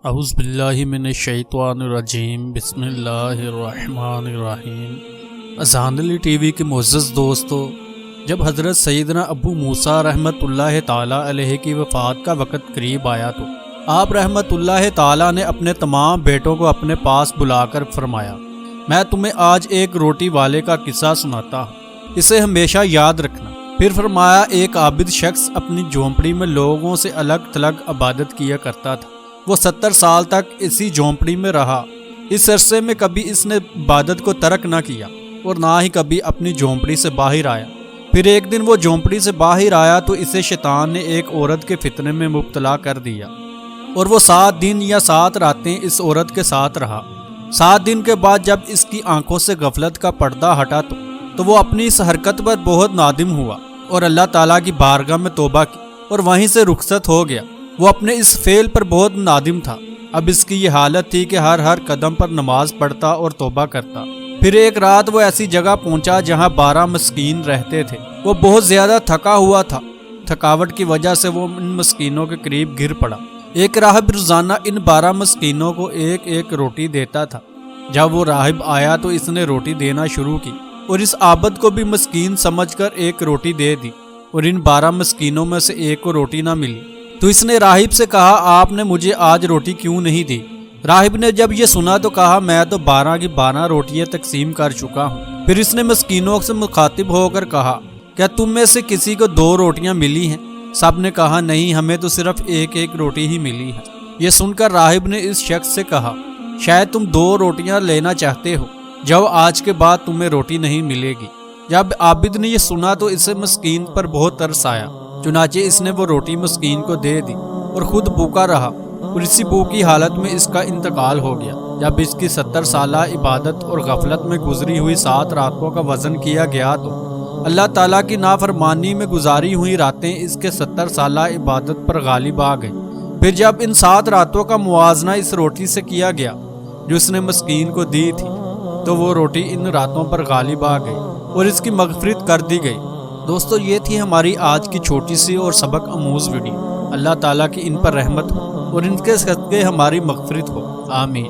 اعوذ باللہ من الشیطان الرجیم، بسم اللہ الرحمن الرحیم۔ اذان علی ٹی وی کے معزز دوستو، جب حضرت سیدنا ابو موسیٰ رحمۃ اللہ تعالی علیہ کی وفات کا وقت قریب آیا تو آپ رحمۃ اللہ تعالی نے اپنے تمام بیٹوں کو اپنے پاس بلا کر فرمایا، میں تمہیں آج ایک روٹی والے کا قصہ سناتا ہوں، اسے ہمیشہ یاد رکھنا۔ پھر فرمایا، ایک عابد شخص اپنی جھونپڑی میں لوگوں سے الگ تھلگ عبادت کیا کرتا تھا۔ وہ 70 سال تک اسی جھونپڑی میں رہا۔ اس عرصے میں کبھی اس نے عبادت کو ترک نہ کیا اور نہ ہی کبھی اپنی جھونپڑی سے باہر آیا۔ پھر ایک دن وہ جھونپڑی سے باہر آیا تو اسے شیطان نے ایک عورت کے فتنے میں مبتلا کر دیا، اور وہ 7 دن یا 7 راتیں اس عورت کے ساتھ رہا۔ 7 دن کے بعد جب اس کی آنکھوں سے غفلت کا پردہ ہٹا تو وہ اپنی اس حرکت پر بہت نادم ہوا اور اللہ تعالیٰ کی بارگاہ میں توبہ کی اور وہیں سے رخصت ہو گیا۔ وہ اپنے اس فعل پر بہت نادم تھا۔ اب اس کی یہ حالت تھی کہ ہر قدم پر نماز پڑھتا اور توبہ کرتا۔ پھر ایک رات وہ ایسی جگہ پہنچا جہاں 12 مسکین رہتے تھے۔ وہ بہت زیادہ تھکا ہوا تھا۔ تھکاوٹ کی وجہ سے وہ ان مسکینوں کے قریب گر پڑا۔ ایک راہب روزانہ ان 12 مسکینوں کو ایک ایک روٹی دیتا تھا۔ جب وہ راہب آیا تو اس نے روٹی دینا شروع کی اور اس عابد کو بھی مسکین سمجھ کر ایک روٹی دے دی، اور ان 12 مسکینوں میں سے ایک کو روٹی نہ ملی تو اس نے راہب سے کہا، آپ نے مجھے آج روٹی کیوں نہیں دی؟ راہب نے جب یہ سنا تو کہا، میں تو 12 کی 12 روٹیاں تقسیم کر چکا ہوں۔ پھر اس نے مسکینوں سے مخاطب ہو کر کہا، کیا تم میں سے کسی کو 2 روٹیاں ملی ہیں؟ سب نے کہا، نہیں، ہمیں تو صرف ایک روٹی ہی ملی ہے۔ یہ سن کر راہب نے اس شخص سے کہا، شاید تم 2 روٹیاں لینا چاہتے ہو، جب آج کے بعد تمہیں روٹی نہیں ملے گی۔ جب عابد نے یہ سنا تو اسے مسکین پر بہت ترس آیا، چنانچہ اس نے وہ روٹی مسکین کو دے دی اور خود بھوکا رہا، اور اسی بھوکی حالت میں اس کا انتقال ہو گیا۔ جب اس کی 70 سالہ عبادت اور غفلت میں گزری ہوئی 7 راتوں کا وزن کیا گیا تو اللہ تعالیٰ کی نافرمانی میں گزاری ہوئی راتیں اس کے 70 سالہ عبادت پر غالب آ گئی۔ پھر جب ان 7 راتوں کا موازنہ اس روٹی سے کیا گیا جو اس نے مسکین کو دی تھی تو وہ روٹی ان راتوں پر غالب آ گئی اور اس کی مغفرت کر دی گئی۔ دوستو، یہ تھی ہماری آج کی چھوٹی سی اور سبق آموز ویڈیو۔ اللہ تعالیٰ کی ان پر رحمت ہو اور ان کے صدقے ہماری مغفرت ہو، آمین۔